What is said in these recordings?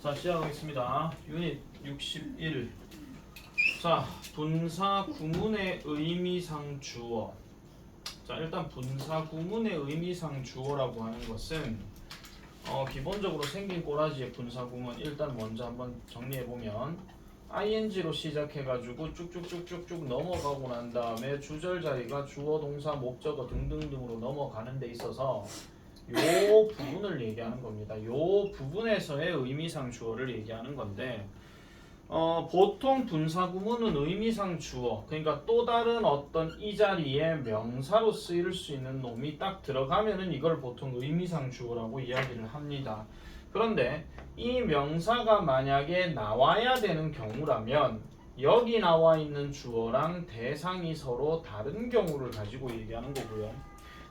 자, 시작하겠습니다. 유닛 61. 자, 분사 구문의 의미상 주어. 자, 일단 분사 구문의 의미상 주어라고 하는 것은 기본적으로 생긴 꼬라지의 분사 구문 일단 먼저 한번 정리해 보면 ing로 시작해가지고 쭉쭉쭉쭉쭉 넘어가고 난 다음에 주절 자리가 주어, 동사, 목적어 등등등으로 넘어가는 데 있어서 요 부분을 얘기하는 겁니다. 요 부분에서의 의미상 주어를 얘기하는 건데 보통 분사 구문은 의미상 주어, 그러니까 또 다른 어떤 이 자리에 명사로 쓰일 수 있는 놈이 딱 들어가면은 이걸 보통 의미상 주어라고 이야기를 합니다. 그런데 이 명사가 만약에 나와야 되는 경우라면 여기 나와 있는 주어랑 대상이 서로 다른 경우를 가지고 얘기하는 거고요.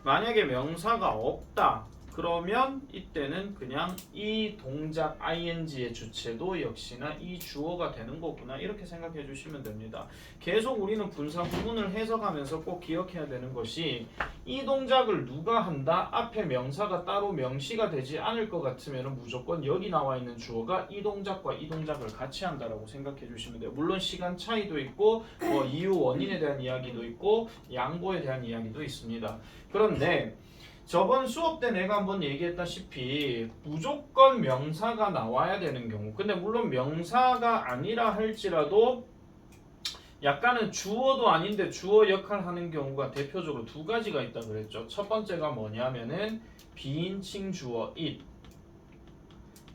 만약에 명사가 없다 그러면 이때는 그냥 이 동작 ing의 주체도 역시나 이 주어가 되는 거구나 이렇게 생각해 주시면 됩니다. 계속 우리는 분사 구문을 해석하면서 꼭 기억해야 되는 것이 이 동작을 누가 한다? 앞에 명사가 따로 명시가 되지 않을 것 같으면 무조건 여기 나와 있는 주어가 이 동작과 이 동작을 같이 한다라고 생각해 주시면 돼요. 물론 시간 차이도 있고 이유 원인에 대한 이야기도 있고 양보에 대한 이야기도 있습니다. 그런데 저번 수업 때 내가 한번 얘기했다시피 무조건 명사가 나와야 되는 경우, 근데 물론 명사가 아니라 할지라도 약간은 주어도 아닌데 주어 역할 하는 경우가 대표적으로 두 가지가 있다 그랬죠. 첫 번째가 뭐냐면은 비인칭 주어 it,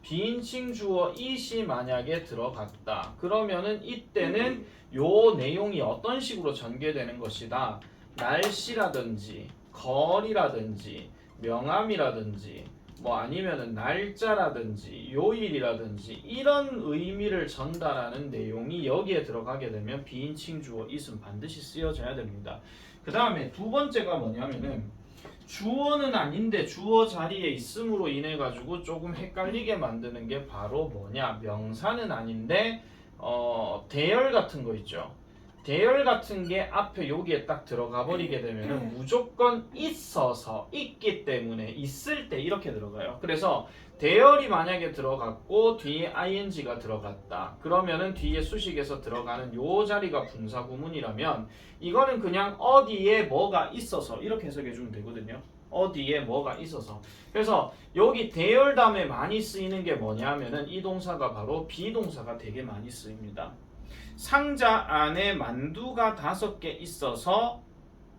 비인칭 주어 it이 만약에 들어갔다 그러면은 이때는 요 내용이 어떤 식으로 전개되는 것이다. 날씨라든지 거리라든지 명암이라든지 아니면은 날짜라든지 요일이라든지 이런 의미를 전달하는 내용이 여기에 들어가게 되면 비인칭 주어 it은 반드시 쓰여져야 됩니다. 그 다음에 두 번째가 뭐냐면은 주어는 아닌데 주어 자리에 있음으로 인해 가지고 조금 헷갈리게 만드는 게 바로 뭐냐, 명사는 아닌데 대열 같은 거 있죠. 대열 같은 게 앞에 여기에 딱 들어가 버리게 되면은 무조건 있어서, 있기 때문에, 있을 때 이렇게 들어가요. 그래서 대열이 만약에 들어갔고 뒤에 ing가 들어갔다 그러면은 뒤에 수식에서 들어가는 요 자리가 분사 구문이라면 이거는 그냥 어디에 뭐가 있어서 이렇게 해석해 주면 되거든요. 어디에 뭐가 있어서. 그래서 여기 대열 다음에 많이 쓰이는 게 뭐냐면은 이 동사가 바로 비동사가 되게 많이 쓰입니다. 상자 안에 만두가 5개 있어서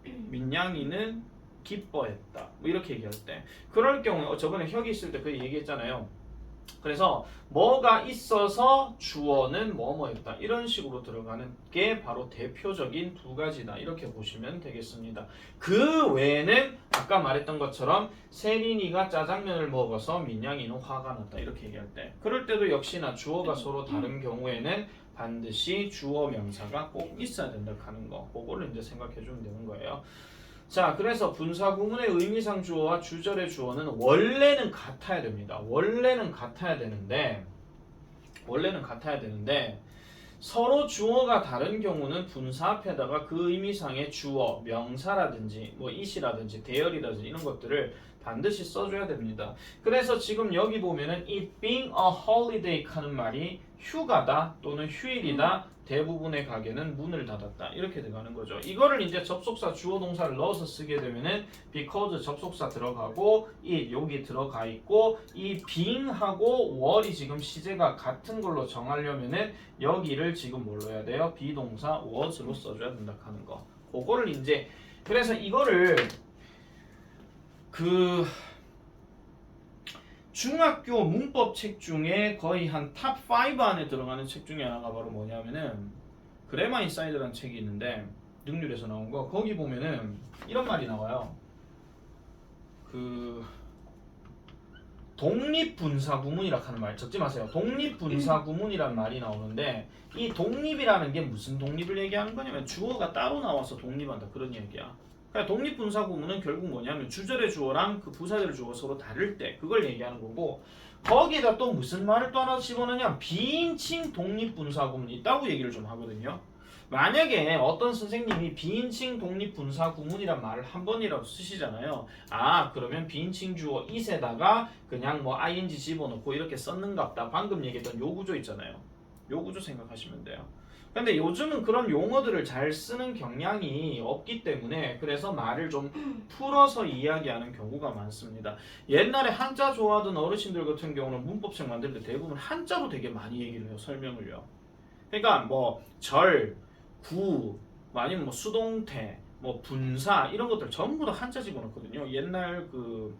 민양이는 기뻐했다. 이렇게 얘기할 때. 그럴 경우에 저번에 혁이 있을 때 그 얘기했잖아요. 그래서 뭐가 있어서 주어는 뭐뭐였다. 이런 식으로 들어가는 게 바로 대표적인 두 가지다. 이렇게 보시면 되겠습니다. 그 외에는 아까 말했던 것처럼 세린이가 짜장면을 먹어서 민양이는 화가 났다. 이렇게 얘기할 때. 그럴 때도 역시나 주어가 서로 다른 경우에는 반드시 주어 명사가 꼭 있어야 된다 하는 거. 그거를 이제 생각해 주면 되는 거예요. 자, 그래서 분사 구문의 의미상 주어와 주절의 주어는 원래는 같아야 됩니다. 원래는 같아야 되는데 서로 주어가 다른 경우는 분사 앞에다가 그 의미상의 주어, 명사라든지 it이라든지 대열이라든지 이런 것들을 반드시 써줘야 됩니다. 그래서 지금 여기 보면은 it being a holiday 하는 말이 휴가다 또는 휴일이다, 대부분의 가게는 문을 닫았다 이렇게 들어가는 거죠. 이거를 이제 접속사 주어 동사를 넣어서 쓰게 되면은 because 접속사 들어가고 it 여기 들어가 있고 이 being하고 were이 지금 시제가 같은 걸로 정하려면은 여기를 지금 뭘로 해야 돼요? 비동사 was로 써줘야 된다 하는 거. 그거를 이제 그래서 이거를 중학교 문법 책 중에 거의 한 탑 5 안에 들어가는 책 중에 하나가 바로 뭐냐면은 그래머 인사이드라는 책이 있는데 능률에서 나온 거 거기 보면은 이런 말이 나와요. 독립분사구문이라고 하는 말 적지 마세요. 독립분사구문이라는 말이 나오는데 이 독립이라는 게 무슨 독립을 얘기하는 거냐면 주어가 따로 나와서 독립한다 그런 얘기야. 그러니까 독립분사구문은 결국 뭐냐면 주절의 주어랑 그 부사절의 주어가 서로 다를 때 그걸 얘기하는 거고 거기에다 또 무슨 말을 또 하나 집어넣냐 비인칭 독립분사구문이 있다고 얘기를 좀 하거든요. 만약에 어떤 선생님이 비인칭 독립분사 구문이란 말을 한 번이라도 쓰시잖아요. 아, 그러면 비인칭 주어 it에다가 그냥 뭐 ing 집어넣고 이렇게 썼는갑다. 방금 얘기했던 요 구조 있잖아요. 요 구조 생각하시면 돼요. 근데 요즘은 그런 용어들을 잘 쓰는 경향이 없기 때문에 그래서 말을 좀 풀어서 이야기하는 경우가 많습니다. 옛날에 한자 좋아하던 어르신들 같은 경우는 문법책 만들 때 대부분 한자로 되게 많이 얘기를 해요. 설명을요. 그러니까 뭐 절, 구, 아니면 뭐 수동태, 뭐 분사 이런 것들 전부 다 한자 집어넣거든요. 옛날 그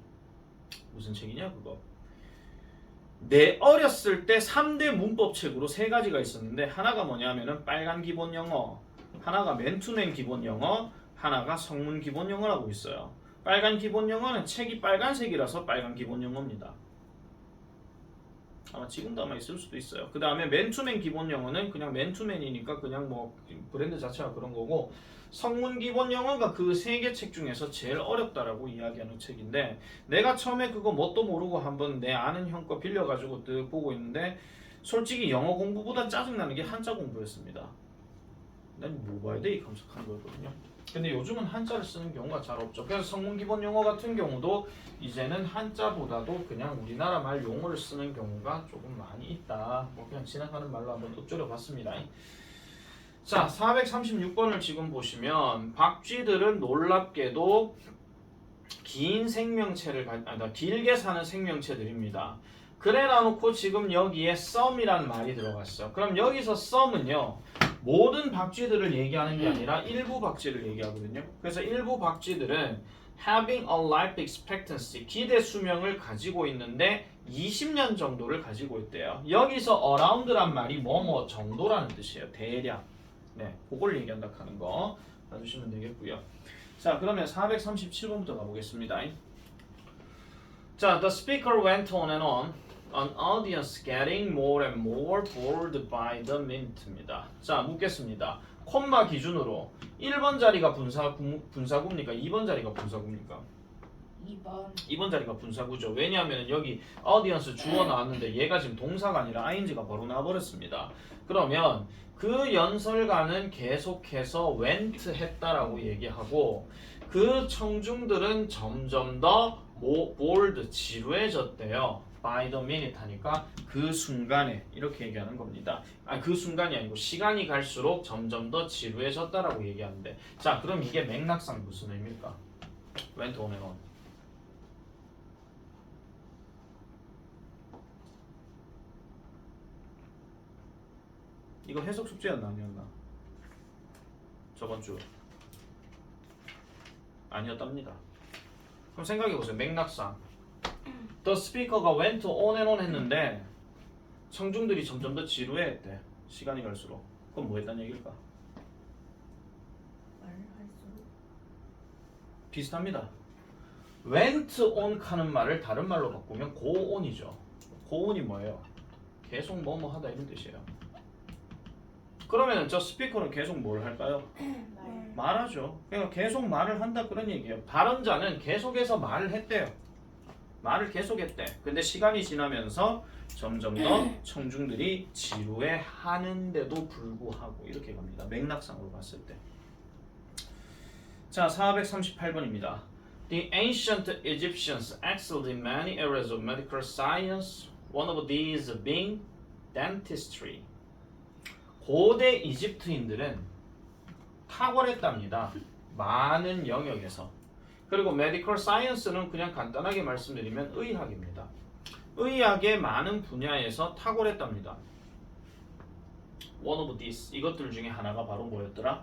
무슨 책이냐 그거. 내 어렸을 때 3대 문법책으로 3가지가 있었는데 하나가 뭐냐면은 빨간 기본 영어, 하나가 맨투맨 기본 영어, 하나가 성문 기본 영어라고 있어요. 빨간 기본 영어는 책이 빨간색이라서 빨간 기본 영어입니다. 아마 지금도 아마 있을 수도 있어요. 그 다음에 맨투맨 기본 영어는 그냥 맨투맨이니까 그냥 뭐 브랜드 자체가 그런 거고, 성문 기본 영어가 그 3개 책 중에서 제일 어렵다라고 이야기하는 책인데, 내가 처음에 그거 뭣도 모르고 한번 내 아는 형 거 빌려가지고 뜩 보고 있는데 솔직히 영어 공부보다 짜증나는 게 한자 공부였습니다. 난 뭐 봐야 돼? 이 감석하는 거였거든요. 근데 요즘은 한자를 쓰는 경우가 잘 없죠. 그래서 성문 기본 영어 같은 경우도 이제는 한자보다도 그냥 우리나라 말 용어를 쓰는 경우가 조금 많이 있다. 뭐 그냥 지나가는 말로 한번 읊조려 봤습니다. 자, 436번을 지금 보시면 박쥐들은 놀랍게도 긴 생명체를 길게 사는 생명체들입니다. 그래 놔놓고 지금 여기에 썸이란 말이 들어갔어. 그럼 여기서 썸은요, 모든 박쥐들을 얘기하는 게 아니라 일부 박쥐를 얘기하거든요. 그래서 일부 박쥐들은 having a life expectancy, 기대 수명을 가지고 있는데 20년 정도를 가지고 있대요. 여기서 around란 말이 뭐뭐 정도라는 뜻이에요. 대략. 네, 그걸 얘기한다 하는 거 봐주시면 되겠고요. 자, 그러면 437번부터 가보겠습니다. 자, the speaker went on and on. An audience getting more and more bored by the minute입니다. 자, 묻겠습니다. 콤마 기준으로 1번 자리가 분사구입니까? 2번 자리가 분사구입니까? 2번 자리가 분사구죠. 왜냐하면 여기 audience 주어 나왔는데 얘가 지금 동사가 아니라 ing가 바로 나와버렸습니다. 그러면 그 연설가는 계속해서 went 했다라고 얘기하고, 그 청중들은 점점 더 bored, 지루해졌대요. by the minute 하니까 그 순간에 이렇게 얘기하는 겁니다. 그 순간이 아니고 시간이 갈수록 점점 더 지루해졌다라고 얘기하는데, 자, 그럼 이게 맥락상 무슨 의미일까? went on and on. 이거 해석 숙제였나 아니었나? 저번 주 아니었답니다. 그럼 생각해보세요. 맥락상 The speaker가 went on and on 했는데 청중들이 점점 더 지루해했대. 시간이 갈수록. 그럼 뭐 했다는 얘기일까? 말할수록 비슷합니다. went on 하는 말을 다른 말로 바꾸면 go on이죠. go on이 뭐예요? 계속 뭐뭐 하다 이런 뜻이에요. 그러면 저 스피커는 계속 뭘 할까요? 말하죠. 그러니까 계속 말을 한다 그런 얘기예요. 발언자는 계속해서 말을 했대요. 말을 계속했대. 근데 시간이 지나면서 점점 더 청중들이 지루해하는데도 불구하고 이렇게 갑니다. 맥락상으로 봤을 때. 자, 438번입니다. The ancient Egyptians excelled in many areas of medical science. One of these being dentistry. 고대 이집트인들은 탁월했답니다. 많은 영역에서. 그리고 메디컬 사이언스는 그냥 간단하게 말씀드리면 의학입니다. 의학의 많은 분야에서 탁월했답니다. One of these, 이것들 중에 하나가 바로 뭐였더라?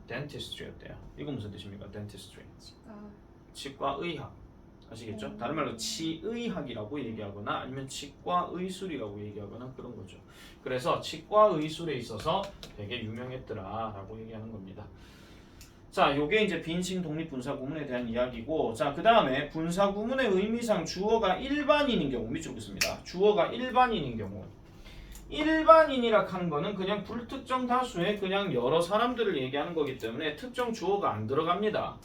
dentistry였대요. 이거 무슨 뜻입니까? dentistry. 치과 의학. 아시겠죠? 다른 말로 치의학이라고 얘기하거나 아니면 치과 의술이라고 얘기하거나 그런 거죠. 그래서 치과 의술에 있어서 되게 유명했더라라고 얘기하는 겁니다. 자, 요게 이제 빈칭 독립 분사 구문에 대한 이야기고, 자, 그 다음에 분사 구문의 의미상 주어가 일반인인 경우 밑줄 긋습니다. 주어가 일반인인 경우, 일반인이라 하는 거는 그냥 불특정 다수의 그냥 여러 사람들을 얘기하는 거기 때문에 특정 주어가 안 들어갑니다.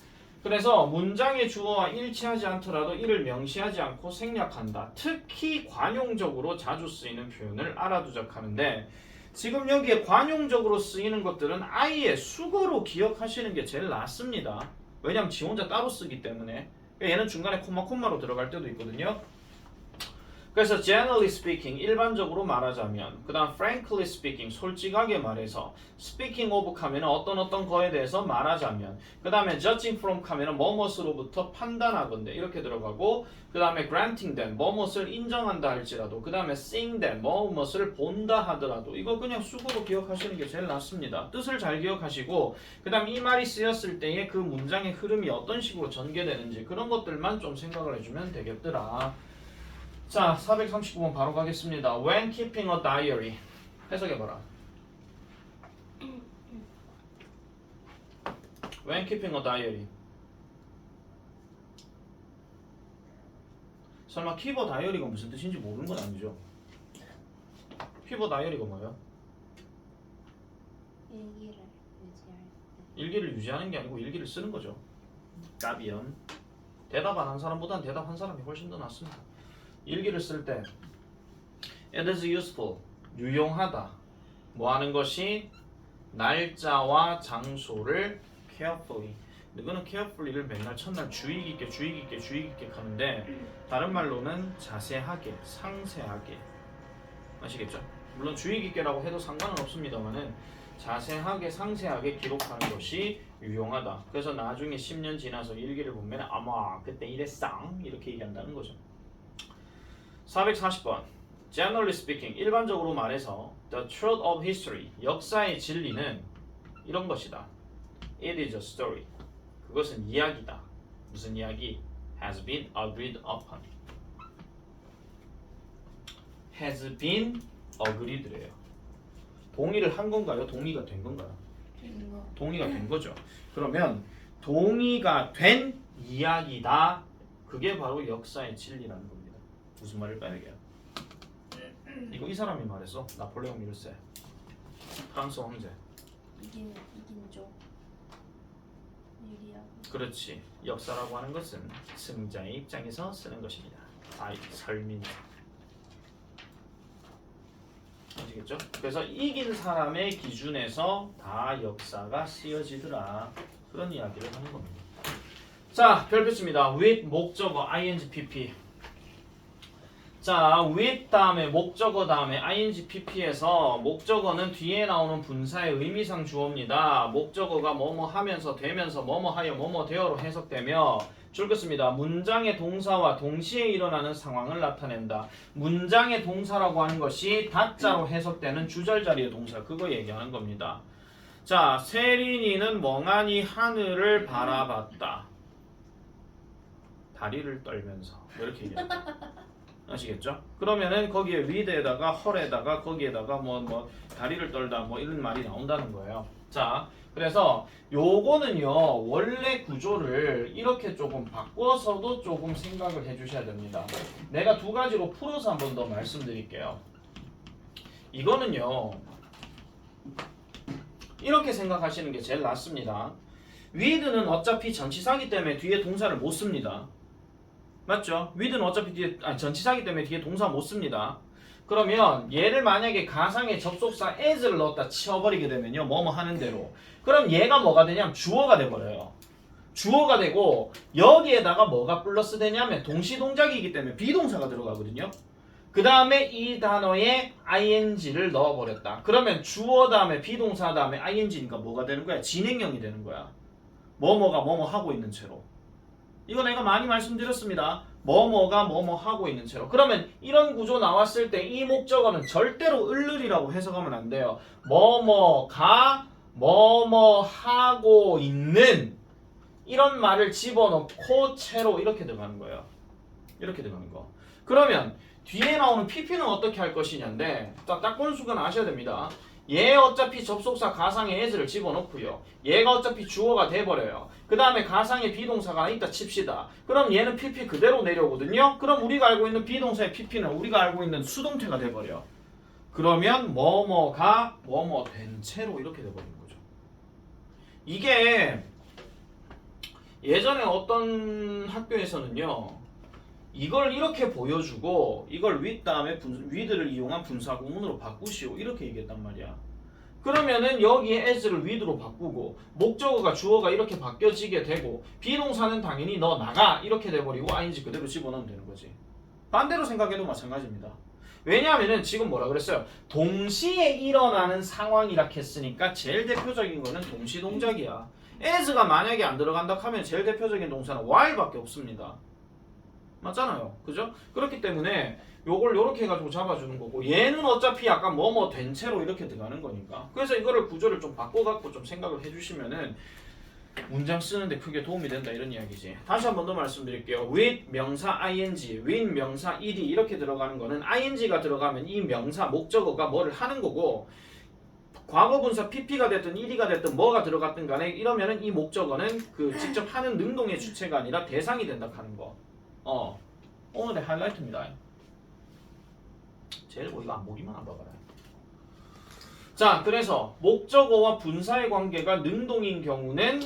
그래서 문장의 주어와 일치하지 않더라도 이를 명시하지 않고 생략한다. 특히 관용적으로 자주 쓰이는 표현을 알아두자 하는데, 지금 여기에 관용적으로 쓰이는 것들은 아예 수거로 기억하시는 게 제일 낫습니다. 왜냐면 지 혼자 따로 쓰기 때문에. 얘는 중간에 콤마로 들어갈 때도 있거든요. 그래서 generally speaking 일반적으로 말하자면, 그 다음 frankly speaking 솔직하게 말해서, speaking of 하면은 어떤 거에 대해서 말하자면, 그 다음에 judging from 하면은 뭐뭇으로부터 판단하건대 이렇게 들어가고, 그 다음에 granting them 뭐뭇을 인정한다 할지라도, 그 다음에 seeing them 뭐뭇을 본다 하더라도, 이거 그냥 수고로 기억하시는 게 제일 낫습니다. 뜻을 잘 기억하시고, 그 다음 이 말이 쓰였을 때에 그 문장의 흐름이 어떤 식으로 전개되는지 그런 것들만 좀 생각을 해주면 되겠더라. 자, 439번 바로 가겠습니다. When keeping a diary. 해석해봐라. When keeping a diary. 설마 keep a diary가 무슨 뜻인지 모르는 건 아니죠? keep a diary가 뭐예요? 일기를 유지하는 게 아니고 일기를 쓰는 거죠. 답이연. 대답 안 한 사람보다는 대답한 사람이 훨씬 더 낫습니다. 일기를 쓸 때 it is useful, 유용하다. 뭐 하는 것이? 날짜와 장소를 carefully. 이거는 carefully를 맨날 첫날 주의 깊게 하는데, 다른 말로는 자세하게, 상세하게. 아시겠죠? 물론 주의 깊게라고 해도 상관은 없습니다만은 자세하게, 상세하게 기록하는 것이 유용하다. 그래서 나중에 10년 지나서 일기를 보면 아마 그때 이랬어 이렇게 얘기한다는 거죠. 440번. Generally speaking, 일반적으로 말해서 the truth of history, 역사의 진리는 이런 것이다. It is a story. 그것은 이야기다. 무슨 이야기? Has been agreed upon. Has been agreed래요. 동의를 한 건가요? 동의가 된 건가요? 동의가 된 거죠. 그러면 동의가 된 이야기다. 그게 바로 역사의 진리라는 겁니다. 무슨 말일까요 이게? 이거 이 사람이 말했어. 나폴레옹 1세 프랑스 황제. 이긴 쪽 유리하고. 그렇지. 역사라고 하는 것은 승자의 입장에서 쓰는 것입니다. 설민. 아시겠죠? 그래서 이긴 사람의 기준에서 다 역사가 쓰여지더라. 그런 이야기를 하는 겁니다. 자, 별표입니다. with 목적어 ing pp. 자, with 다음에 목적어 다음에 ing pp에서 목적어는 뒤에 나오는 분사의 의미상 주어입니다. 목적어가 뭐뭐 하면서 되면서 뭐뭐 하여 뭐뭐 되어로 해석되며 줄긋습니다. 문장의 동사와 동시에 일어나는 상황을 나타낸다. 문장의 동사라고 하는 것이 다자로 해석되는 주절자리의 동사, 그거 얘기하는 겁니다. 자, 세린이는 멍하니 하늘을 바라봤다. 다리를 떨면서 이렇게 얘기합니다. 아시겠죠? 그러면은 거기에 with에다가 헐에다가 거기에다가 뭐 다리를 떨다 뭐 이런 말이 나온다는 거예요. 자, 그래서 요거는요 원래 구조를 이렇게 조금 바꿔서도 조금 생각을 해주셔야 됩니다. 내가 두 가지로 풀어서 한 번 더 말씀드릴게요. 이거는요 이렇게 생각하시는 게 제일 낫습니다. with는 어차피 전치사기 때문에 뒤에 동사를 못 씁니다. 맞죠? with는 어차피 전치사기 때문에 뒤에 동사 못 씁니다. 그러면 얘를 만약에 가상의 접속사 as를 넣었다 치워버리게 되면요 뭐뭐 하는 대로, 그럼 얘가 뭐가 되냐면 주어가 돼버려요. 주어가 되고 여기에다가 뭐가 플러스 되냐면 동시동작이기 때문에 비동사가 들어가거든요. 그 다음에 이 단어에 ing를 넣어버렸다. 그러면 주어 다음에 비동사 다음에 ing니까 뭐가 되는 거야? 진행형이 되는 거야. 뭐뭐가 뭐뭐 하고 있는 채로. 이거 내가 많이 말씀드렸습니다. 뭐뭐가 뭐뭐 하고 있는 채로. 그러면 이런 구조 나왔을 때 이 목적어는 절대로 을을이라고 해석하면 안 돼요. 뭐뭐가 뭐뭐 하고 있는 이런 말을 집어넣고 채로 이렇게 들어가는 거예요. 이렇게 들어가는 거. 그러면 뒤에 나오는 pp는 어떻게 할 것이냐인데 딱 본수는 아셔야 됩니다. 얘 어차피 접속사 가상의 as를 집어넣고요. 얘가 어차피 주어가 돼버려요. 그 다음에 가상의 비동사가 있다 칩시다. 그럼 얘는 pp 그대로 내려오거든요. 그럼 우리가 알고 있는 비동사의 pp는 우리가 알고 있는 수동태가 돼버려. 그러면 뭐뭐가 뭐뭐 된 채로 이렇게 돼버리는 거죠. 이게 예전에 어떤 학교에서는요 이걸 이렇게 보여주고 이걸 with 다음에 with를 이용한 분사 구문으로 바꾸시오 이렇게 얘기했단 말이야. 그러면은 여기에 as를 with로 바꾸고 목적어가 주어가 이렇게 바뀌어지게 되고 비동사는 당연히 너 나가 이렇게 돼버리고 ing 그대로 집어넣으면 되는 거지. 반대로 생각해도 마찬가지입니다. 왜냐하면은 지금 뭐라 그랬어요? 동시에 일어나는 상황이라 했으니까 제일 대표적인 거는 동시 동작이야. as가 만약에 안 들어간다 하면 제일 대표적인 동사는 while밖에 없습니다. 맞잖아요. 그죠? 그렇기 때문에 요걸 요렇게 해가지고 잡아주는 거고 얘는 어차피 약간 뭐뭐 된 채로 이렇게 들어가는 거니까 그래서 이거를 구조를 좀 바꿔갖고 좀 생각을 해주시면은 문장 쓰는데 크게 도움이 된다 이런 이야기지. 다시 한 번 더 말씀드릴게요. with 명사 ing, with 명사 ed 이렇게 들어가는 거는 ing가 들어가면 이 명사 목적어가 뭐를 하는 거고 과거분사 pp가 됐든 ed가 됐든 뭐가 들어갔든 간에 이러면은 이 목적어는 그 직접 하는 능동의 주체가 아니라 대상이 된다 하는 거. 오늘의 하이라이트입니다. 제일 이거 안 보기만 안 봐봐라. 자, 그래서 목적어와 분사의 관계가 능동인 경우는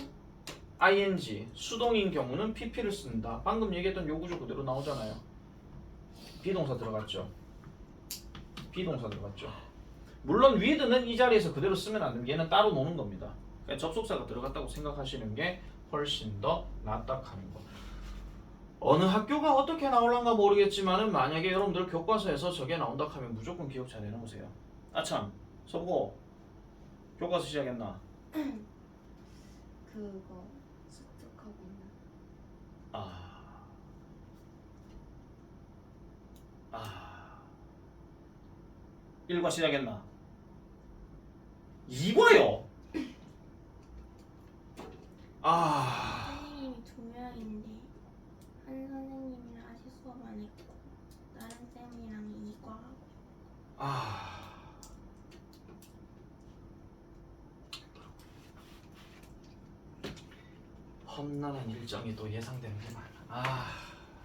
ing, 수동인 경우는 pp를 쓴다. 방금 얘기했던 요 구조 그대로 나오잖아요. 비동사 들어갔죠. 비동사 들어갔죠. 물론 with는 이 자리에서 그대로 쓰면 안 됩니다. 얘는 따로 노는 겁니다. 그러니까 접속사가 들어갔다고 생각하시는 게 훨씬 더 낫다 하는 거. 어느 학교가 어떻게 나올란가 모르겠지만은 만약에 여러분들 교과서에서 저게 나온다 하면 무조건 기억 잘 해놓으세요. 아참, 서보 교과서 시작했나? 그거 습득하고 있는. 일과 시작했나? 이과요? 선생님이 두 명인데 한 선생님이랑 아직 수업 안 했고 다른 쌤이랑 이과하고 험난한 일정이 또 예상되는구만.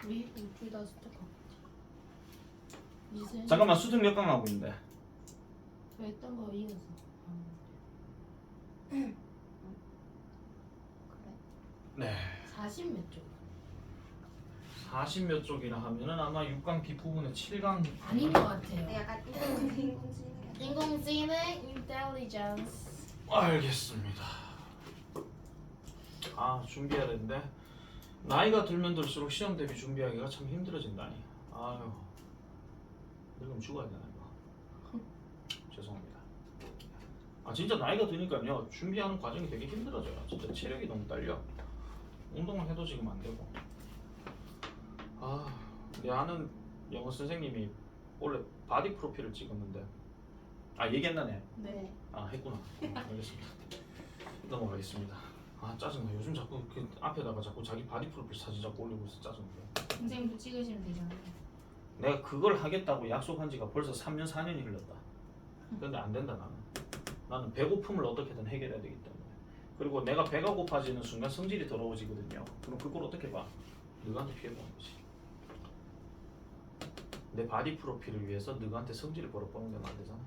우리 둘다 습득하고 있지. 이제 잠깐만 수능 몇 강 하고 있는데. 했던 거 이어서. 그래? 네. 40 몇 쪽? 40 몇 쪽이나 하면은 아마 6강 뒷부분에 7강 아닌 것 같아요. 약간 인공지능, intelligence. 알겠습니다. 준비해야 되는데 나이가 들면 들수록 시험 대비 준비하기가 참 힘들어진다니. 아유, 늙으면 죽어야 되나 이거. 죄송합니다. 진짜 나이가 드니까요 준비하는 과정이 되게 힘들어져요. 진짜 체력이 너무 딸려. 운동을 해도 지금 안 되고. 내 아는 영어 선생님이 원래 바디 프로필을 찍었는데 얘기했나네. 네. 했구나. 알겠습니다. 넘어가겠습니다. 짜증나. 요즘 자꾸 그 앞에다가 자꾸 자기 바디 프로필 사진 자꾸 올리고 있어. 짜증나. 선생님도 찍으시면 되잖아요. 내가 그걸 하겠다고 약속한 지가 벌써 3년 4년이 흘렀다. 근데 안 된다 나는 배고픔을 어떻게든 해결해야 되기 때문에. 그리고 내가 배가 고파지는 순간 성질이 더러워지거든요. 그럼 그걸 어떻게 봐? 너한테 피해보는 거지. 내 바디 프로필을 위해서 너한테 성질을 벌어보는 건 안 되잖아.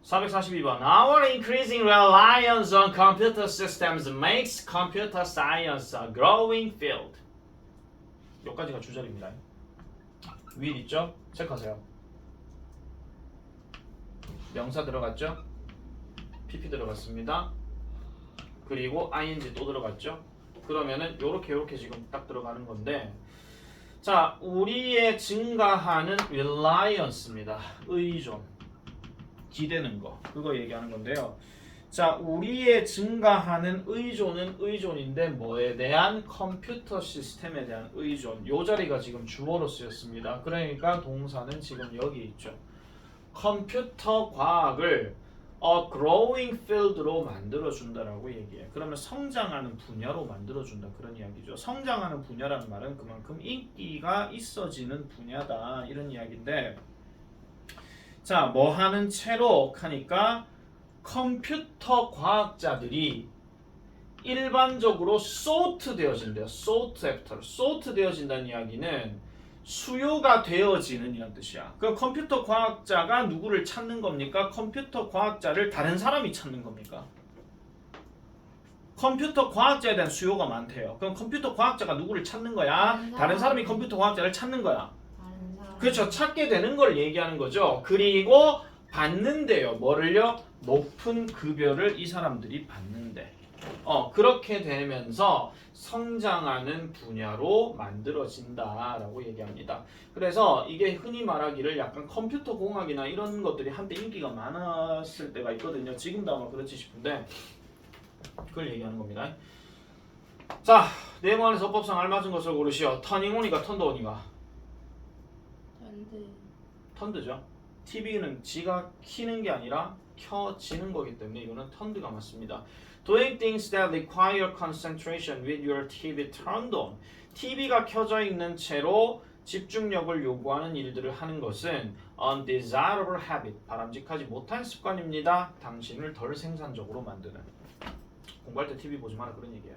442번. Our increasing reliance on computer systems makes computer science a growing field. 여기까지가 주절입니다. 위 있죠? 체크하세요. 명사 들어갔죠? pp 들어갔습니다. 그리고 ing 또 들어갔죠? 그러면은 요렇게 지금 딱 들어가는 건데, 자, 우리의 증가하는 reliance입니다. 의존, 기대는 거, 그거 얘기하는 건데요. 자, 우리의 증가하는 의존은 의존인데 뭐에 대한? 컴퓨터 시스템에 대한 의존. 요 자리가 지금 주어로 쓰였습니다. 그러니까 동사는 지금 여기 있죠. 컴퓨터 과학을 a growing field로 만들어준다라고 얘기해. 그러면 성장하는 분야로 만들어준다 그런 이야기죠. 성장하는 분야라는 말은 그만큼 인기가 있어지는 분야다 이런 이야기인데, 자, 뭐 하는 채로 하니까 컴퓨터 과학자들이 일반적으로 sort 되어진대요. sought after. sort 되어진다는 이야기는 수요가 되어지는 이런 뜻이야. 그럼 컴퓨터 과학자가 누구를 찾는 겁니까? 컴퓨터 과학자를 다른 사람이 찾는 겁니까? 컴퓨터 과학자에 대한 수요가 많대요. 그럼 컴퓨터 과학자가 누구를 찾는 거야? 다른 사람이 컴퓨터 과학자를 찾는 거야. 다른 사람. 그렇죠. 찾게 되는 걸 얘기하는 거죠. 그리고 받는데요. 뭐를요? 높은 급여를 이 사람들이 받는데. 그렇게 되면서 성장하는 분야로 만들어진다라고 얘기합니다. 그래서 이게 흔히 말하기를 약간 컴퓨터 공학이나 이런 것들이 한때 인기가 많았을 때가 있거든요. 지금도 아마 그렇지 싶은데 그걸 얘기하는 겁니다. 자, 네모 안에서 법상 알맞은 것을 고르시오. 터닝온이가 턴드온이가 턴드. 턴드죠. TV는 지가 키는 게 아니라 켜지는 거기 때문에 이거는 턴드가 맞습니다. Doing things that require concentration with your TV turned on. TV가 켜져 있는 채로 집중력을 요구하는 일들을 하는 것은 undesirable habit, 바람직하지 못한 습관입니다. 당신을 덜 생산적으로 만드는. 공부할 때 TV 보지 마라 그런 얘기예요.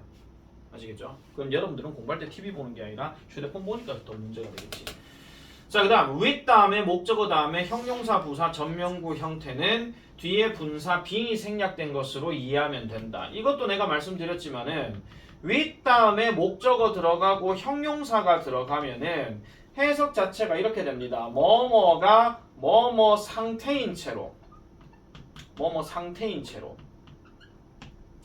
아시겠죠? 그럼 여러분들은 공부할 때 TV 보는 게 아니라 휴대폰 보니까 더 문제가 되겠지. 자, 그 다음 with 다음에 목적어 다음에 형용사 부사 전명구 형태는 뒤에 분사 being이 생략된 것으로 이해하면 된다. 이것도 내가 말씀드렸지만은 with 다음에 목적어 들어가고 형용사가 들어가면은 해석 자체가 이렇게 됩니다. 뭐뭐가 뭐뭐 상태인 채로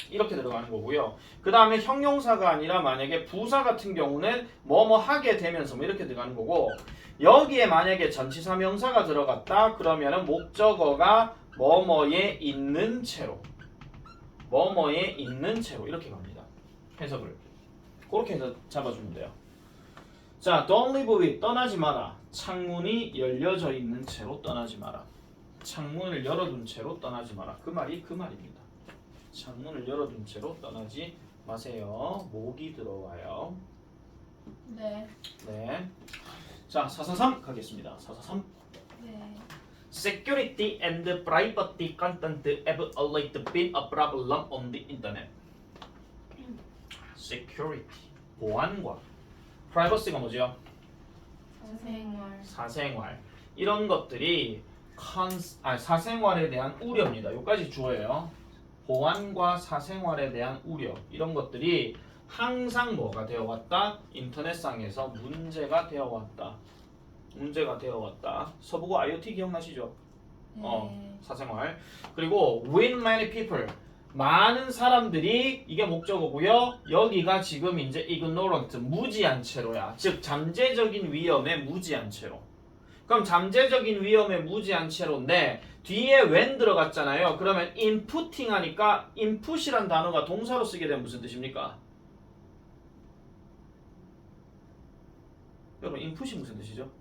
이렇게 들어가는 거고요. 그 다음에 형용사가 아니라 만약에 부사 같은 경우는 뭐뭐 하게 되면서 뭐 이렇게 들어가는 거고, 여기에 만약에 전치사 명사가 들어갔다 그러면은 목적어가 뭐뭐에 있는 채로 이렇게 갑니다. 해석을 그렇게 해서 잡아주면 돼요. 자, don't leave with, 떠나지 마라. 창문이 열려져 있는 채로 떠나지 마라. 창문을 열어둔 채로 떠나지 마라. 그 말입니다. 창문을 열어둔 채로 떠나지 마세요. 목이 들어와요. 네. 네. 자, 443 가겠습니다. 443. 네. Security and privacy content have always been a problem on the internet. Security, 보안과 privacy가 뭐죠? 사생활. 사생활. 이런 것들이 사생활에 대한 우려입니다. 여기까지 주어예요. 보안과 사생활에 대한 우려. 이런 것들이 항상 뭐가 되어 왔다? 인터넷상에서 문제가 되어 왔다. 서부고 IoT 기억나시죠? 네. 사생활. 그리고 with many people, 많은 사람들이, 이게 목적어고요. 여기가 지금 이제 ignorant, 무지한 채로야. 즉 잠재적인 위험에 무지한 채로. 그럼 잠재적인 위험에 무지한 채로인데 뒤에 when 들어갔잖아요. 그러면 inputting 하니까 input이란 단어가 동사로 쓰게 되면 무슨 뜻입니까? 여러분 input이 무슨 뜻이죠?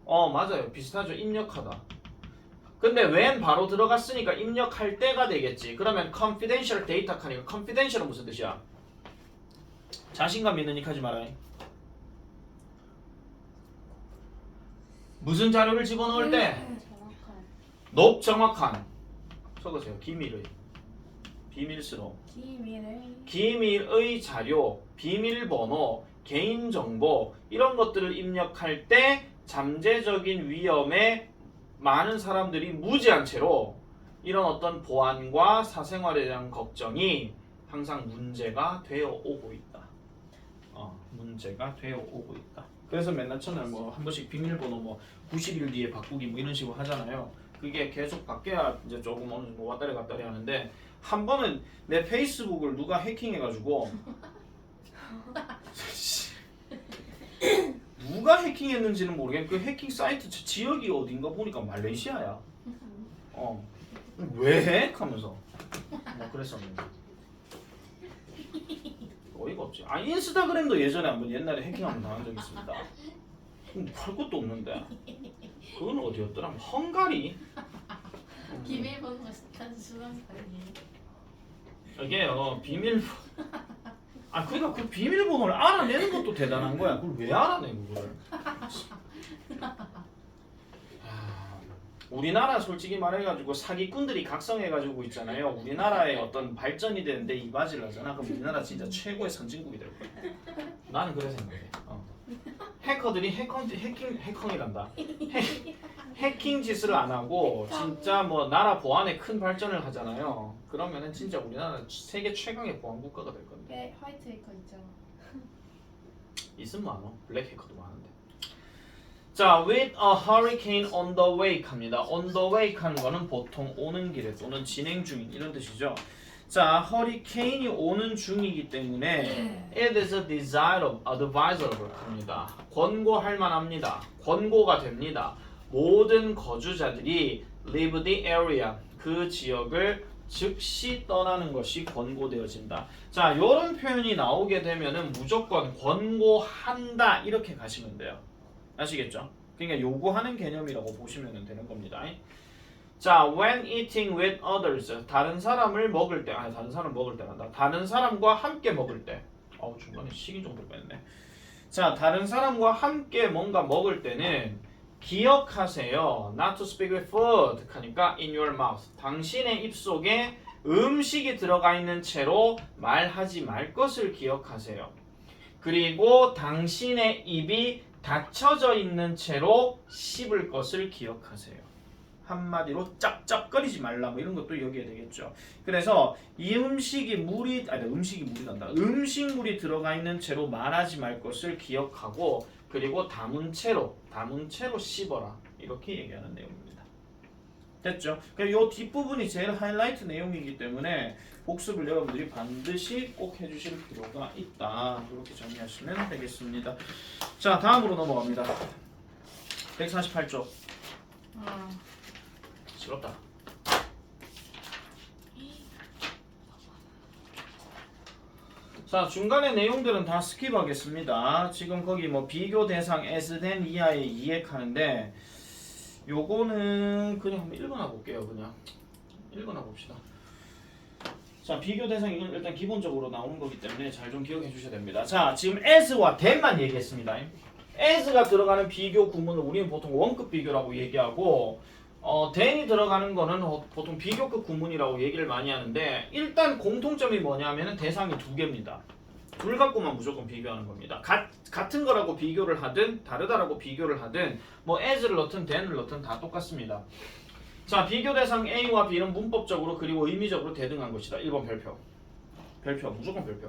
맞아요. 비슷하죠. 입력하다. 근데 when 바로 들어갔으니까 입력할 때가 되겠지. 그러면 confidential data 하니까 confidential은 무슨 뜻이야? 자신감 있는 닉 하지 마라. 무슨 자료를 집어넣을 때? 정확한. 적으세요. 비밀스러운. 기밀의 자료, 비밀번호, 개인정보 이런 것들을 입력할 때 잠재적인 위험에 많은 사람들이 무지한 채로 이런 어떤 보안과 사생활에 대한 걱정이 항상 문제가 되어 오고 있다. 그래서 맨날 첫날 뭐 한 번씩 비밀번호 뭐 90일 뒤에 바꾸기 뭐 이런 식으로 하잖아요. 그게 계속 바뀌어야 이제 조금 어느 정도 왔다리 갔다리 하는데, 한 번은 내 페이스북을 누가 해킹해가지고 누가 해킹했는지는 모르겠는데 그 해킹 사이트 지역이 어딘가 보니까 말레이시아야. 왜 해? 하면서 뭐 그랬었는데 어이가 없지. 인스타그램도 예전에 한번 옛날에 해킹한번 당한 적이 있습니다. 할 것도 없는데 그건 어디였더라? 헝가리? 비밀번호가 시간 수강사이에요. 이게요 그러니까 그 비밀번호를 알아내는 것도 대단한 거야. 그걸 왜 알아내 그거를? 우리나라 솔직히 말해가지고 사기꾼들이 각성해가지고 있잖아요. 우리나라의 어떤 발전이 되는데 이바지를 하잖아. 그럼 우리나라 진짜 최고의 선진국이 될 거야. 나는 그래 생각해. 해커들이 해킹이란다. 해킹 짓을 안 하고 진짜 뭐 나라 보안에 큰 발전을 하잖아요. 그러면은 진짜 우리나라 세계 최강의 보안 국가가 될 건데. 왜 화이트 헤이커 있잖아. 있으면 많어. 블랙 해커도 많은데. 자, with a hurricane on the way 합니다. on the way 하는 거는 보통 오는 길에 또는 진행 중인 이런 뜻이죠. 자, 허리케인이 오는 중이기 때문에 it is advisable 합니다. 권고할 만합니다. 권고가 됩니다. 모든 거주자들이 leave the area 그 지역을 즉시 떠나는 것이 권고되어진다. 자, 이런 표현이 나오게 되면은 무조건 권고한다 이렇게 가시면 돼요. 아시겠죠? 그러니까 요구하는 개념이라고 보시면 되는 겁니다. 자, when eating with others 다른 사람을 먹을 때, 다른 사람 먹을 때란다. 다른 사람과 함께 먹을 때. 중간에 식인 정도 뺐네. 자, 다른 사람과 함께 뭔가 먹을 때는 기억하세요. Not to speak with food 하니까 in your mouth. 당신의 입속에 음식이 들어가 있는 채로 말하지 말 것을 기억하세요. 그리고 당신의 입이 닫혀져 있는 채로 씹을 것을 기억하세요. 한마디로 짭짭거리지 말라 뭐 이런 것도 여기에 되겠죠. 그래서 이 음식물이 음식물이 들어가 있는 채로 말하지 말 것을 기억하고 그리고 담은 채로 씹어라 이렇게 얘기하는 내용입니다. 됐죠? 이 뒷부분이 제일 하이라이트 내용이기 때문에 복습을 여러분들이 반드시 꼭 해주실 필요가 있다. 이렇게 정리하시면 되겠습니다. 자, 다음으로 넘어갑니다. 148쪽. 싫었다. 자, 중간의 내용들은 다 스킵하겠습니다. 지금 거기 뭐 비교 대상 as then 이하에 이해하는데 요거는 그냥 한번 읽어나 볼게요. 그냥 읽어나 봅시다. 자, 비교 대상 이건 일단 기본적으로 나오는 거기 때문에 잘 좀 기억해 주셔야 됩니다. 자, 지금 as와 then만 얘기했습니다. as가 들어가는 비교 구문을 우리는 보통 원급 비교라고 얘기하고 then이 들어가는 거는 보통 비교급 구문이라고 얘기를 많이 하는데 일단 공통점이 뭐냐면은 대상이 두 개입니다. 둘 갖고만 무조건 비교하는 겁니다. 같은 거라고 비교를 하든 다르다라고 비교를 하든 뭐 as를 넣든 then을 넣든 다 똑같습니다. 자, 비교 대상 A와 B는 문법적으로 그리고 의미적으로 대등한 것이다. 1번 별표 무조건 별표.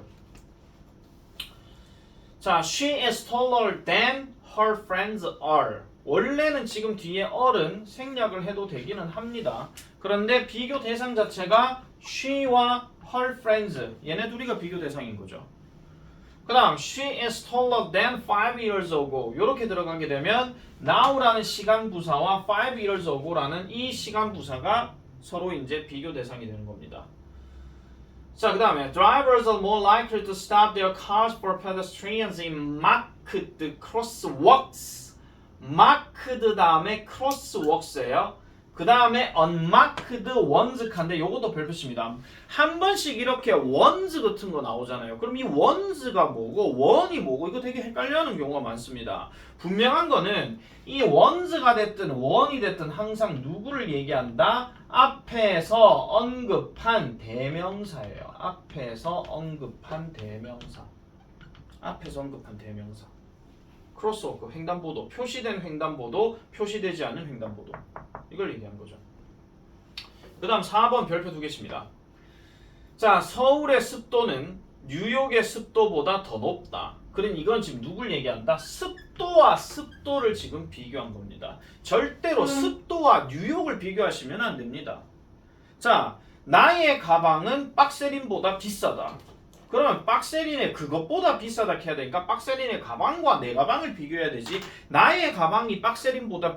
자, she is taller than her friends are. 원래는 지금 뒤에 all은 생략을 해도 되기는 합니다. 그런데 비교 대상 자체가 she와 her friends 얘네 둘이가 비교 대상인 거죠. 그 다음 she is taller than 5 years ago 이렇게 들어가게 되면 now라는 시간 부사와 5 years ago라는 이 시간 부사가 서로 이제 비교 대상이 되는 겁니다. 자, 그 다음에 drivers are more likely to stop their cars for pedestrians in marked crosswalks. marked 다음에 crosswalks예요. 그 다음에 unmarked ones인데 요것도 별표입니다. 한 번씩 이렇게 ones 같은 거 나오잖아요. 그럼 이 ones가 뭐고 one이 뭐고 이거 되게 헷갈려하는 경우가 많습니다. 분명한 거는 이 ones가 됐든 one이 됐든 항상 누구를 얘기한다? 앞에서 언급한 대명사예요. 앞에서 언급한 대명사. 크로스워크, 횡단보도, 표시된 횡단보도, 표시되지 않은 횡단보도. 이걸 얘기하는 거죠. 그 다음 4번 별표 두 개씩입니다. 자, 서울의 습도는 뉴욕의 습도보다 더 높다. 그럼 이건 지금 누굴 얘기한다? 습도와 습도를 지금 비교한 겁니다. 절대로 습도와 뉴욕을 비교하시면 안 됩니다. 자, 나의 가방은 박세린보다 비싸다. 그러면 박세린의 그것보다 비싸다 해야 되니까 박세린의 가방과 내 가방을 비교해야 되지. 나의 가방이 박세린보다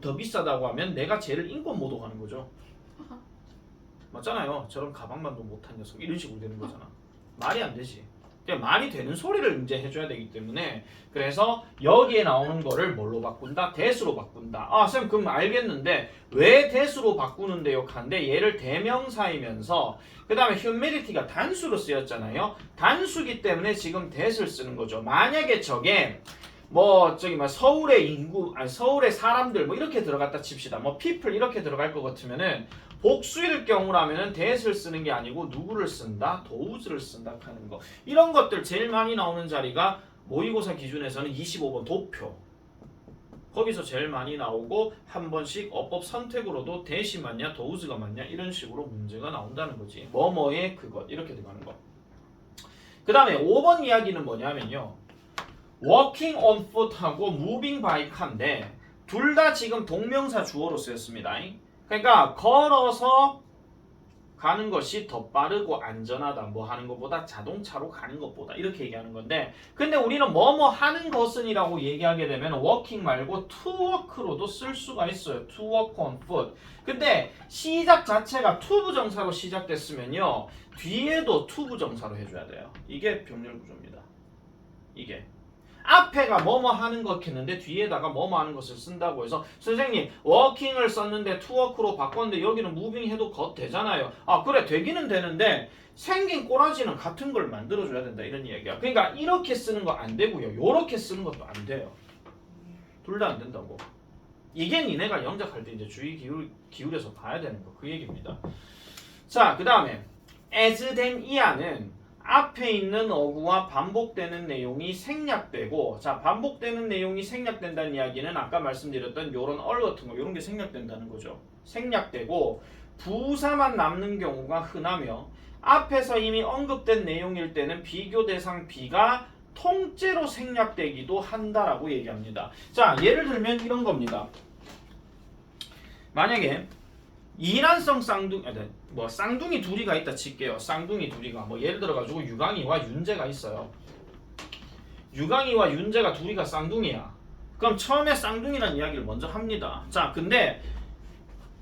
더 비싸다고 하면 내가 쟤를 인권모독하는 거죠. 맞잖아요. 저런 가방만도 못한 녀석 이런 식으로 되는 거잖아. 말이 안 되지. 그러니까 말이 되는 소리를 이제 해줘야 되기 때문에 그래서 여기에 나오는 거를 뭘로 바꾼다? 대수로 바꾼다. 아, 쌤 그럼 알겠는데 왜 대수로 바꾸는데요? 한데 얘를 대명사이면서 그 다음에 humility가 단수로 쓰였잖아요. 단수기 때문에 지금 that을 쓰는 거죠. 만약에 저게 서울의 인구, 서울의 사람들 이렇게 들어갔다 칩시다. people 이렇게 들어갈 것 같으면은 복수일 경우라면은 that을 쓰는 게 아니고 누구를 쓴다? those를 쓴다 하는 거. 이런 것들 제일 많이 나오는 자리가 모의고사 기준에서는 25번 도표. 거기서 제일 많이 나오고 한 번씩 어법 선택으로도 대시 맞냐 도우즈가 맞냐 이런 식으로 문제가 나온다는 거지. 뭐뭐의 그것 이렇게 들어가는 거. 그 다음에 5번 이야기는 뭐냐면요. walking on foot하고 moving by car인데 둘 다 지금 동명사 주어로 쓰였습니다. 그러니까 걸어서 가는 것이 더 빠르고 안전하다. 뭐 하는 것보다 자동차로 가는 것보다 이렇게 얘기하는 건데 근데 우리는 뭐뭐 하는 것은이라고 얘기하게 되면 walking 말고 to walk로도 쓸 수가 있어요. to walk on foot. 근데 시작 자체가 to 부정사로 시작됐으면요. 뒤에도 to 부정사로 해줘야 돼요. 이게 병렬 구조입니다. 이게. 앞에가 뭐뭐 하는 것 했는데 뒤에다가 뭐뭐 하는 것을 쓴다고 해서 선생님 워킹을 썼는데 투워크로 바꿨는데 여기는 무빙 해도 되잖아요. 아 그래 되기는 되는데 생긴 꼬라지는 같은 걸 만들어줘야 된다 이런 이야기야. 그러니까 이렇게 쓰는 거 안 되고요. 요렇게 쓰는 것도 안 돼요. 둘 다 안 된다고. 이게 니네가 영작할 때 이제 주의 기울여서 봐야 되는 거 그 얘기입니다. 자 그 다음에 as then 이하는 앞에 있는 어구와 반복되는 내용이 생략되고 자 반복되는 내용이 생략된다는 이야기는 아까 말씀드렸던 요런 얼 같은 거 요런 게 생략된다는 거죠. 생략되고 부사만 남는 경우가 흔하며 앞에서 이미 언급된 내용일 때는 비교 대상 B가 통째로 생략되기도 한다라고 얘기합니다. 자 예를 들면 이런 겁니다. 만약에 이란성 쌍둥이 둘이가 있다 칠게요. 쌍둥이 둘이가 뭐 예를 들어 가지고 유강이와 윤재가 있어요. 유강이와 윤재가 둘이가 쌍둥이야. 그럼 처음에 쌍둥이라는 이야기를 먼저 합니다. 자, 근데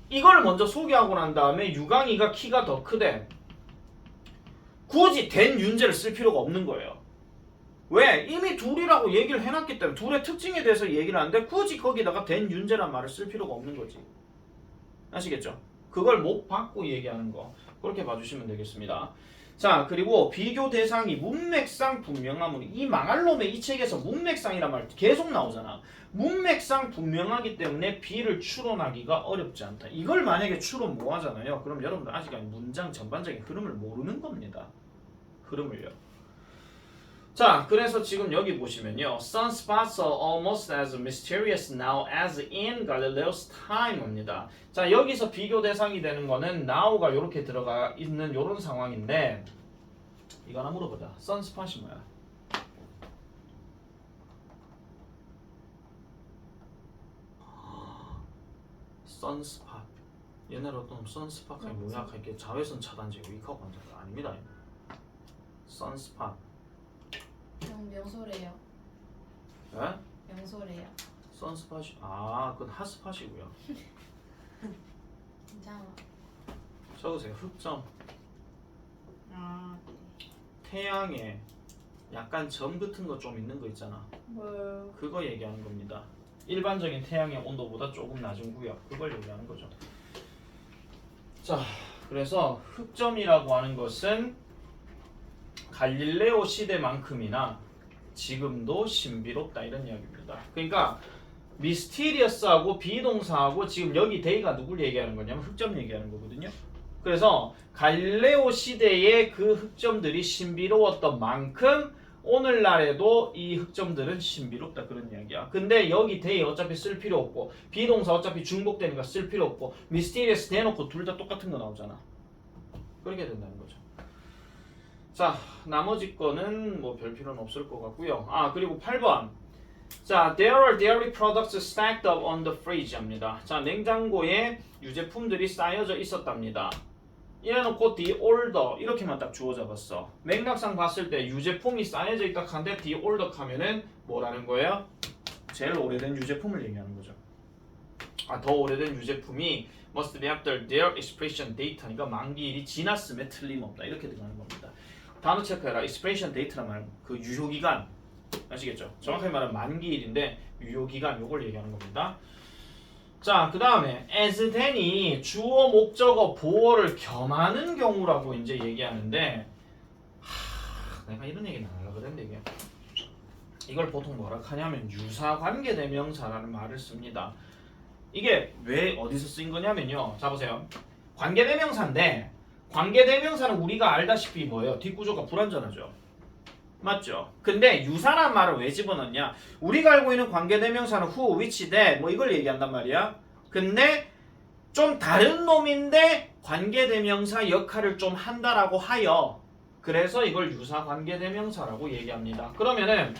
이걸 먼저 소개하고 난 다음에 유강이가 키가 더 크대. 굳이 된 윤재를 쓸 필요가 없는 거예요. 왜? 이미 둘이라고 얘기를 해놨기 때문에 둘의 특징에 대해서 얘기를 하는데 굳이 거기다가 된 윤재란 말을 쓸 필요가 없는 거지. 아시겠죠? 그걸 못 받고 얘기하는 거 그렇게 봐주시면 되겠습니다. 자 그리고 비교 대상이 문맥상 분명함은 이 망할 놈의 이 책에서 문맥상이란 말 계속 나오잖아. 문맥상 분명하기 때문에 B를 추론하기가 어렵지 않다. 이걸 만약에 추론 못 하잖아요. 그럼 여러분들 아직 문장 전반적인 흐름을 모르는 겁니다. 흐름을요. 자, 그래서 지금 여기 보시면요. Sunspots are almost as mysterious now as in Galileo's time입니다. 자, 여기서 비교 대상이 되는 거는 now가 이렇게 들어가 있는 이런 상황인데 이거 하나 물어보자. Sunspot이 뭐야? Sunspot. 옛날에 어떤 Sunspot이 뭐야? 이렇게 자외선 차단제 위크하고 앉아서 아닙니다. Sunspot. 명소래요. 예? 명소래요. 선스팟이 그건 핫스팟이고요. 괜찮아. 적으세요. 흑점. 아, 태양에 약간 점 같은 거 좀 있는 거 있잖아. 뭘? 그거 얘기하는 겁니다. 일반적인 태양의 온도보다 조금 낮은 구역. 그걸 얘기하는 거죠. 자, 그래서 흑점이라고 하는 것은 갈릴레오 시대만큼이나 지금도 신비롭다 이런 이야기입니다. 그러니까 미스티리어스하고 비동사하고 지금 여기 데이가 누굴 얘기하는 거냐면 흑점 얘기하는 거거든요. 그래서 갈릴레오 시대의 그 흑점들이 신비로웠던 만큼 오늘날에도 이 흑점들은 신비롭다 그런 이야기야. 근데 여기 데이 어차피 쓸 필요 없고 비동사 어차피 중복되니까 쓸 필요 없고 미스티리어스 대놓고 둘 다 똑같은 거 나오잖아. 그렇게 된다는 거죠. 자, 나머지 거는 뭐 별 필요는 없을 것 같고요. 그리고 8번. 자, there are dairy products stacked up on the fridge입니다. 자, 냉장고에 유제품들이 쌓여져 있었답니다. 이래놓고 the older 이렇게만 딱 주어 잡았어. 맥락상 봤을 때 유제품이 쌓여져 있다 한데 the older 하면은 뭐라는 거예요? 제일 오래된 유제품을 얘기하는 거죠. 더 오래된 유제품이 must be after their expiration date니까 만기일이 지났음에 틀림없다 이렇게 들어가는 겁니다. 단어 체크해라. expiration date란 말, 그 유효기간 아시겠죠? 정확하게 말하면 만기일인데 유효기간 요걸 얘기하는 겁니다. 자, 그 다음에 as then이 주어 목적어 보어를 겸하는 경우라고 이제 얘기하는데 내가 이런 얘기는 안 하려고 했는데 이걸 보통 뭐라 하냐면 유사관계대명사라는 말을 씁니다. 이게 왜 어디서 쓰인 거냐면요. 자 보세요. 관계대명사인데 관계대명사는 우리가 알다시피 뭐예요? 뒷구조가 불완전하죠. 맞죠? 근데 유사란 말을 왜 집어넣냐? 우리가 알고 있는 관계대명사는 who, which, that 뭐 이걸 얘기한단 말이야. 근데 좀 다른 놈인데 관계대명사 역할을 좀 한다라고 하여 그래서 이걸 유사 관계대명사라고 얘기합니다. 그러면은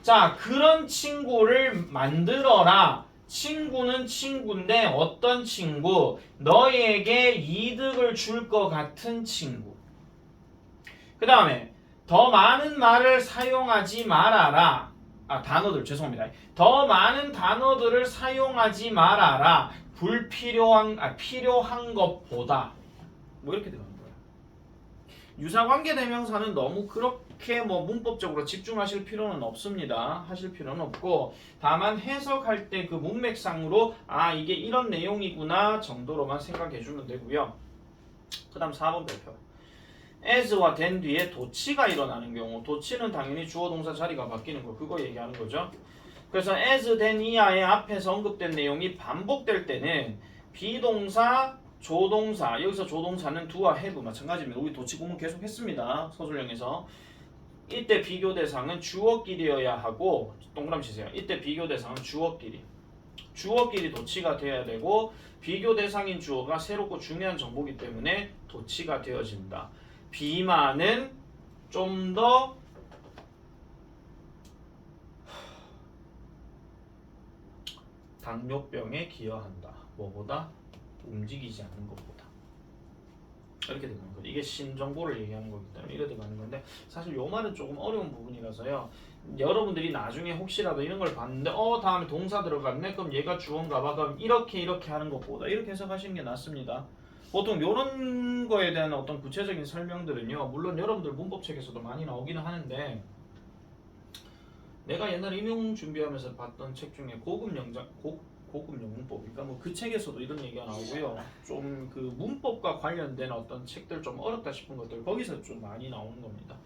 자 그런 친구를 만들어라. 친구는 친구인데 어떤 친구? 너에게 이득을 줄 것 같은 친구. 그 다음에 더 많은 말을 사용하지 말아라. 단어들 죄송합니다. 더 많은 단어들을 사용하지 말아라. 필요한 것보다 뭐 이렇게 되는 거예요. 유사관계대명사는 너무 그렇게 뭐 문법적으로 집중하실 필요는 없습니다. 하실 필요는 없고 다만 해석할 때 그 문맥상으로 이게 이런 내용이구나 정도로만 생각해 주면 되고요. 그 다음 4번 별표. as와 then 뒤에 도치가 일어나는 경우 도치는 당연히 주어 동사 자리가 바뀌는 거 그거 얘기하는 거죠. 그래서 as, then, 이하의 앞에서 언급된 내용이 반복될 때는 비동사, 조동사 여기서 조동사는 do와 have 마찬가지입니다. 우리 도치 공부 계속 했습니다. 서술형에서 이때 비교 대상은 주어끼리여야 하고 동그라미 치세요. 이때 비교 대상은 주어끼리 도치가 되어야 되고 비교 대상인 주어가 새롭고 중요한 정보이기 때문에 도치가 되어진다. 비만은 좀 더 당뇨병에 기여한다. 뭐보다? 움직이지 않는 것보다. 이렇게 되는 거죠. 이게 신정보를 얘기하는 거기 때문에 이래 들어가는 건데 사실 요 말은 조금 어려운 부분이라서요. 여러분들이 나중에 혹시라도 이런 걸 봤는데 다음에 동사 들어갔네? 그럼 얘가 주어인가 봐. 그럼 이렇게 하는 것보다 이렇게 해석하시는 게 낫습니다. 보통 이런 거에 대한 어떤 구체적인 설명들은요. 물론 여러분들 문법책에서도 많이 나오기는 하는데 내가 옛날에 임용 준비하면서 봤던 책 중에 고급 영문법 그러니까 뭐 그 책에서도 이런 얘기가 나오고요. 좀 그 문법과 관련된 어떤 책들 좀 어렵다 싶은 것들 거기서 좀 많이 나오는 겁니다.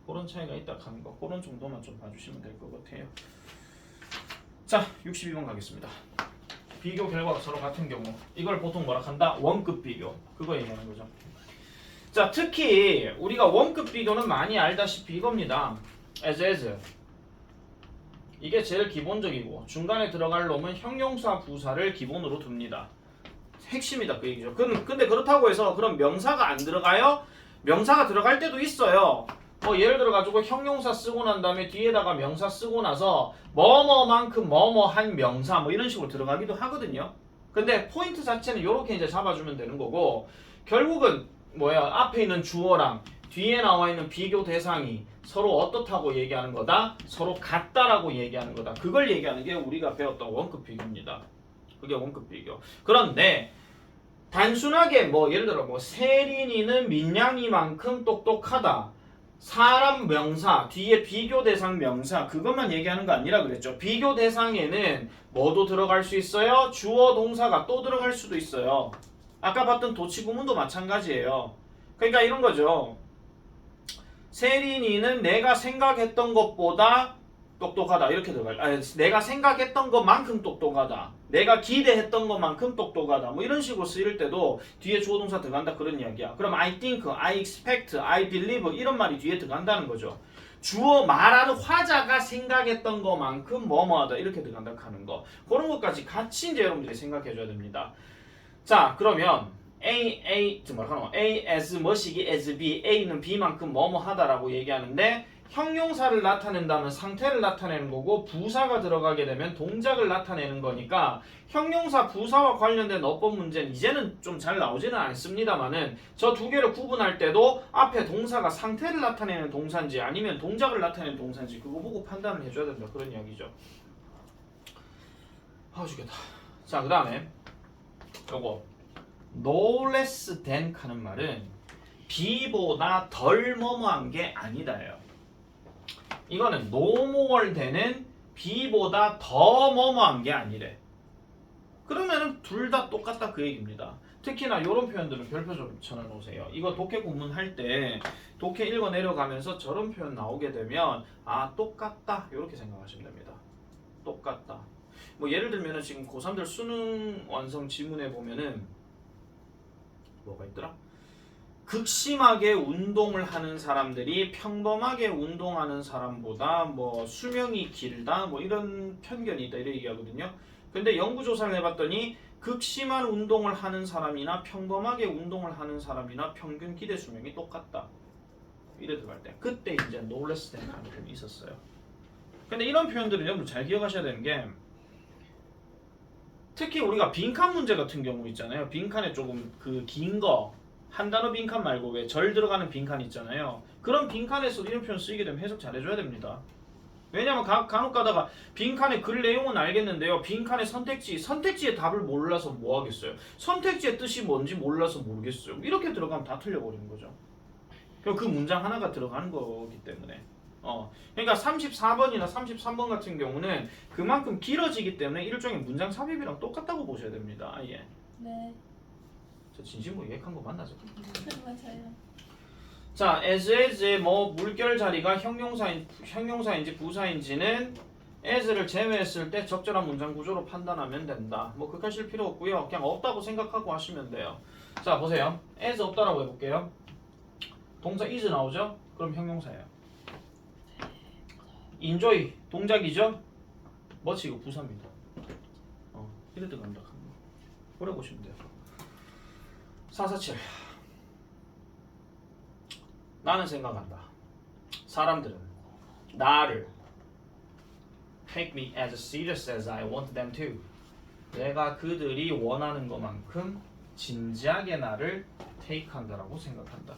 그런 차이가 있다 하는 거 그런 정도만 좀 봐주시면 될 것 같아요. 자 62번 가겠습니다. 비교 결과가 서로 같은 경우 이걸 보통 뭐라 한다? 원급 비교 그거 얘기하는 거죠. 자 특히 우리가 원급 비교는 많이 알다시피 이겁니다. as 이게 제일 기본적이고 중간에 들어갈 놈은 형용사 부사를 기본으로 둡니다. 핵심이다 그 얘기죠. 근데 그렇다고 해서 그럼 명사가 안 들어가요? 명사가 들어갈 때도 있어요. 뭐 예를 들어 가지고 형용사 쓰고 난 다음에 뒤에다가 명사 쓰고 나서 뭐뭐만큼 뭐뭐한 명사 뭐 이런 식으로 들어가기도 하거든요. 근데 포인트 자체는 이렇게 이제 잡아주면 되는 거고 결국은 앞에 있는 주어랑 뒤에 나와 있는 비교 대상이 서로 어떻다고 얘기하는 거다? 서로 같다라고 얘기하는 거다. 그걸 얘기하는 게 우리가 배웠던 원급 비교입니다. 그게 원급 비교. 그런데 단순하게 예를 들어 세린이는 민양이만큼 똑똑하다. 사람 명사 뒤에 비교 대상 명사 그것만 얘기하는 거 아니라 그랬죠. 비교 대상에는 뭐도 들어갈 수 있어요? 주어 동사가 또 들어갈 수도 있어요. 아까 봤던 도치구문도 마찬가지예요. 그러니까 이런 거죠. 세린이는 내가 생각했던 것보다 똑똑하다 이렇게 들어가요. 내가 생각했던 것만큼 똑똑하다. 내가 기대했던 것만큼 똑똑하다. 뭐 이런 식으로 쓰일 때도 뒤에 주어 동사 들어간다 그런 이야기야. 그럼 I think, I expect, I believe 이런 말이 뒤에 들어간다는 거죠. 주어 말하는 화자가 생각했던 것만큼 뭐뭐하다 이렇게 들어간다 하는 거. 그런 것까지 같이 이제 여러분들이 생각해 줘야 됩니다. 자 그러면 A as 뭐시기 as B A는 B만큼 뭐뭐하다라고 얘기하는데 형용사를 나타낸다면 상태를 나타내는 거고 부사가 들어가게 되면 동작을 나타내는 거니까 형용사 부사와 관련된 어법 문제는 이제는 좀 잘 나오지는 않습니다만은 저 두 개를 구분할 때도 앞에 동사가 상태를 나타내는 동사인지 아니면 동작을 나타내는 동사인지 그거 보고 판단을 해줘야 된다 그런 이야기죠. 죽겠다. 자 그 다음에 요거 no less than 하는 말은 B보다 덜 뭐뭐한 게 아니다예요. 이거는 no more than은 B보다 더 뭐뭐한 게 아니래. 그러면은 둘 다 똑같다 그 얘기입니다. 특히나 이런 표현들은 별표 좀 쳐놓으세요. 이거 독해 구문할 때 독해 읽어 내려가면서 저런 표현 나오게 되면 똑같다 이렇게 생각하시면 됩니다. 똑같다. 뭐 예를 들면은 지금 고3들 수능 완성 지문에 보면은 뭐가 있더라? 극심하게 운동을 하는 사람들이 평범하게 운동하는 사람보다 뭐 수명이 길다 뭐 이런 편견이 있다 이런 얘기하거든요. 근데 연구조사를 해봤더니 극심한 운동을 하는 사람이나 평범하게 운동을 하는 사람이나 평균 기대 수명이 똑같다. 이래 들어갈 때 그때 이제 놀레스 된 감이 있었어요. 근데 이런 표현들은 여러분 잘 기억하셔야 되는 게 특히 우리가 빈칸 문제 같은 경우 있잖아요. 빈칸에 조금 그 긴 거 한 단어 빈칸 말고 왜 절 들어가는 빈칸 있잖아요. 그런 빈칸에서 이런 표현 쓰이게 되면 해석 잘해줘야 됩니다. 왜냐면 간혹 가다가 빈칸의 글 내용은 알겠는데요. 빈칸의 선택지의 답을 몰라서 뭐 하겠어요. 선택지의 뜻이 뭔지 몰라서 모르겠어요. 이렇게 들어가면 다 틀려버리는 거죠. 그 문장 하나가 들어가는 거기 때문에 그러니까 34번이나 33번 같은 경우는 그만큼 길어지기 때문에 일종의 문장 삽입이랑 똑같다고 보셔야 됩니다. 아예. 네. 저 진심으로 예약한 거 맞나죠? 맞아요. 자, as의 뭐 물결 자리가 형용사인지 부사인지는 as를 제외했을 때 적절한 문장 구조로 판단하면 된다. 뭐 극하실 필요 없고요. 그냥 없다고 생각하고 하시면 돼요. 자, 보세요. as 없다라고 해볼게요. 동사 is 나오죠? 그럼 형용사예요. enjoy 동작이죠? 뭐지 이거 부사입니다. 이래 들어간다. 오래 보시면 돼요. 447 나는 생각한다. 사람들은 나를 take me as serious as I want them to. 내가 그들이 원하는 것만큼 진지하게 나를 take 한다라고 생각한다.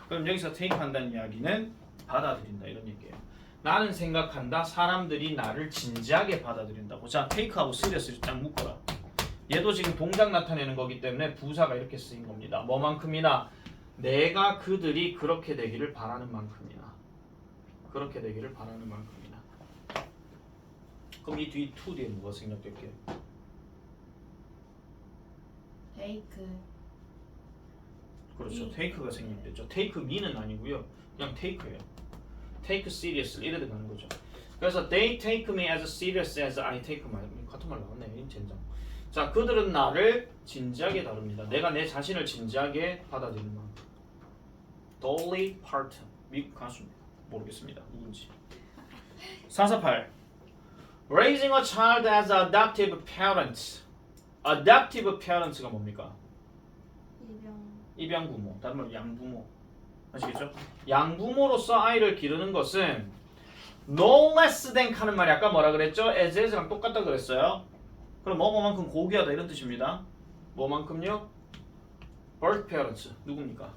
그럼 여기서 take 한다는 이야기는 받아들인다 이런 얘기예요. 나는 생각한다. 사람들이 나를 진지하게 받아들인다고. 자, take하고 serious를 딱 묶어라. 얘도 지금 동작 나타내는 거기 때문에 부사가 이렇게 쓰인 겁니다. 뭐만큼이나 내가 그들이 그렇게 되기를 바라는 만큼이나. 그렇게 되기를 바라는 만큼이나. 그럼 이 뒤 to 뒤에 뭐가 생략될게요? 테이크. 그렇죠. take가 생략됐죠. take me는 아니고요. 그냥 take예요. take seriously 이래 들어가는 거죠. 그래서 they take me as serious as I take my 같은 말 나왔네. 젠장. 자, 그들은 나를 진지하게 다룹니다. 내가 내 자신을 진지하게 받아들이는 만큼. Dolly Parton 미국 가수입니다. 모르겠습니다. 누군지. 448 Raising a child as adoptive parents. Adoptive parents가 뭡니까? 입양부모, 다른 말로 양부모. 아시겠죠? 양부모로서 아이를 기르는 것은 no less than 하는 말이 아까 뭐라 그랬죠? as랑 똑같다 그랬어요. 그럼 뭐만큼 고귀하다 이런 뜻입니다. 뭐만큼요? birth parents 누굽니까?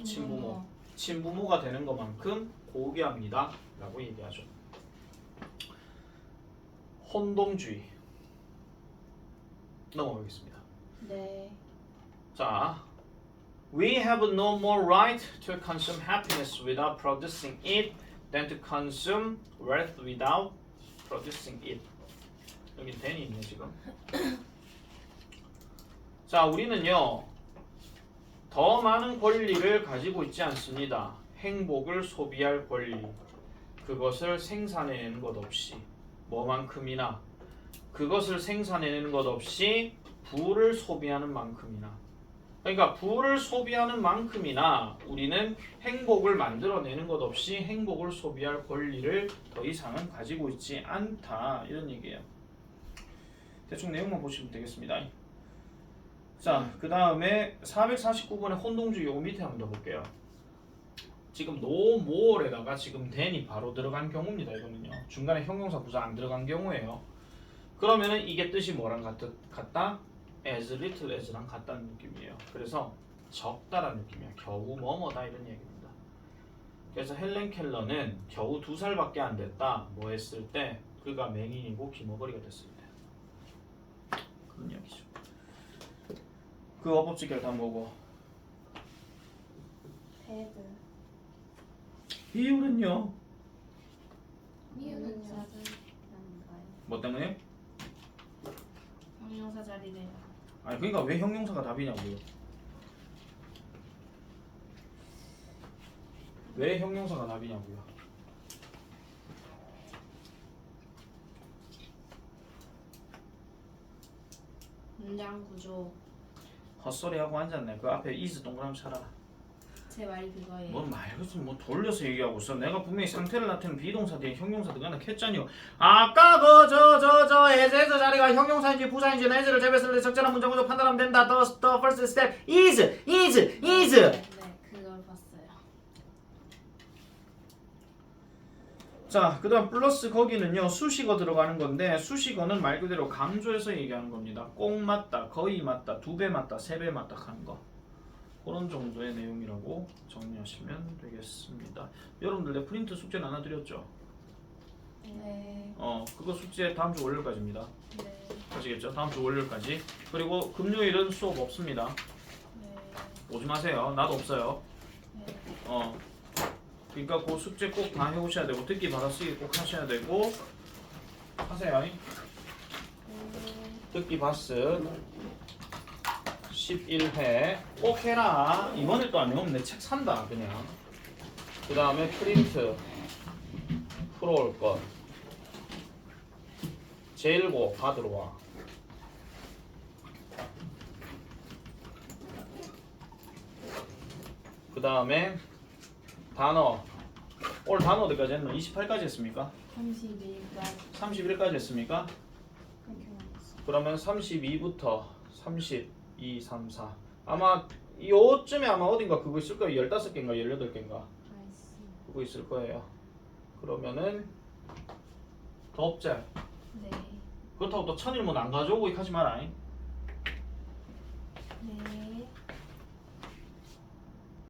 친부모. 친부모가 되는 것만큼 고귀합니다 라고 얘기하죠. 혼동주의 넘어가겠습니다. 네. 자, we have no more right to consume happiness without producing it than to consume wealth without producing it. 여기 than이 있네 지금. 자, 우리는요 더 많은 권리를 가지고 있지 않습니다. 행복을 소비할 권리, 그것을 생산해내는 것 없이 뭐만큼이나 그것을 생산해내는 것 없이 부를 소비하는 만큼이나. 그러니까 부를 소비하는 만큼이나 우리는 행복을 만들어내는 것 없이 행복을 소비할 권리를 더 이상은 가지고 있지 않다 이런 얘기예요. 대충 내용만 보시면 되겠습니다. 자, 그 다음에 449번의 혼동주의 요거 밑에 한번 더 볼게요. 지금 no more에다가 지금 than이 바로 들어간 경우입니다. 이거는요. 중간에 형용사 부사 안 들어간 경우예요. 그러면은 이게 뜻이 뭐랑 같다? as little as랑 같다는 느낌이에요. 그래서 적다라는 느낌이야. 겨우 뭐뭐다 이런 얘기입니다. 그래서 헬렌 켈러는 겨우 2살밖에 안 됐다. 뭐 했을 때 그가 맹인이고 기머거리가 됐을 때 그런 이야기죠. 그 어법지 결단 뭐고? 헤드. 이유는요? 이유는 뭐 때문에? 형용사 자리래요. 아니 그러니까 왜 형용사가 답이냐고요? 왜 형용사가 답이냐고요? 문장 구조. 헛소리하고 앉았네. 그 앞에 is 동그라미 쳐라. 제 말이 그거예요. 뭐 말고서 뭐 돌려서 얘기하고 있어. 내가 분명히 상태를 나타내는 비동사 뒤에 형용사 들어가나 했잖여. 아까 그 저 에세스 자리가 형용사인지 부사인지 에즈를 제외했을 때 적절한 문장으로 판단하면 된다. The first step is. 네, 그걸 봤어요. 자, 그다음 플러스 거기는요 수식어 들어가는 건데 수식어는 말 그대로 강조해서 얘기하는 겁니다. 꼭 맞다, 거의 맞다, 2배 맞다, 3배 맞다 하는 거. 그런 정도의 내용이라고 정리하시면 되겠습니다. 여러분들 내 프린트 숙제는 하나 드렸죠? 네. 그거 숙제 다음 주 월요일까지입니다. 네. 아시겠죠? 다음 주 월요일까지. 그리고 금요일은 수업 없습니다. 네. 오지 마세요. 나도 없어요. 네. 그러니까 그 숙제 꼭 다 해오셔야 되고 듣기 받아쓰기 꼭 하셔야 되고 하세요. 듣기 바스 11회 꼭 해라. 이번에 또 안 외우면 내 책 산다 그냥. 그 다음에 프린트 풀어올 것 제1고 받으러 와. 그 다음에 단어 오늘 단어 어디까지 했노? 28까지 했습니까? 31까지. 31까지 했습니까? 그렇게 말했어. 그러면 32부터 32, 3, 4 아마 요쯤에 아마 어딘가 그거 있을 거예요. 15개인가 18개인가 나이스. 그거 있을 거예요. 그러면은 더 없지? 네. 그렇다고 또 천일문 안 가져오고 하지 마라. 네.